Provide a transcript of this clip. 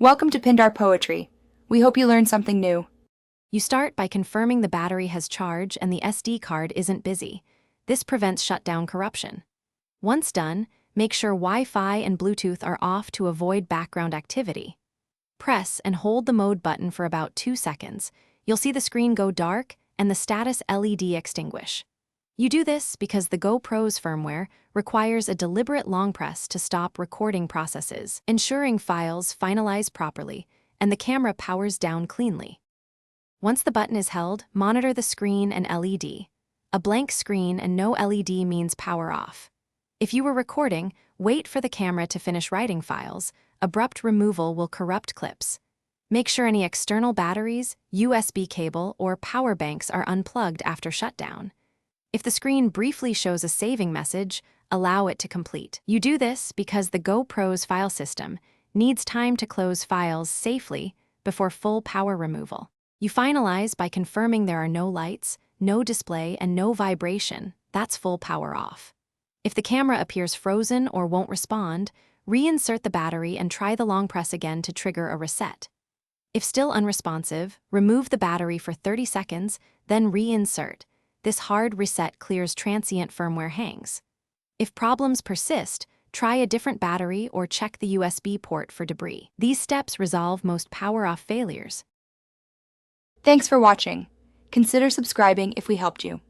Welcome to Pindar Poetry. We hope you learned something new. You start by confirming the battery has charge and the SD card isn't busy. This prevents shutdown corruption. Once done, make sure Wi-Fi and Bluetooth are off to avoid background activity. Press and hold the mode button for about 2 seconds. You'll see the screen go dark and the status LED extinguish. You do this because the GoPro's firmware requires a deliberate long press to stop recording processes, ensuring files finalize properly and the camera powers down cleanly. Once the button is held, monitor the screen and LED. A blank screen and no LED means power off. If you were recording, wait for the camera to finish writing files. Abrupt removal will corrupt clips. Make sure any external batteries, USB cable, or power banks are unplugged after shutdown. If the screen briefly shows a saving message, allow it to complete. You do this because the GoPro's file system needs time to close files safely before full power removal. You finalize by confirming there are no lights, no display, and no vibration. That's full power off. If the camera appears frozen or won't respond, reinsert the battery and try the long press again to trigger a reset. If still unresponsive, remove the battery for 30 seconds, then reinsert. This hard reset clears transient firmware hangs. If problems persist, try a different battery or check the USB port for debris. These steps resolve most power-off failures. Thanks for watching. Consider subscribing if we helped you.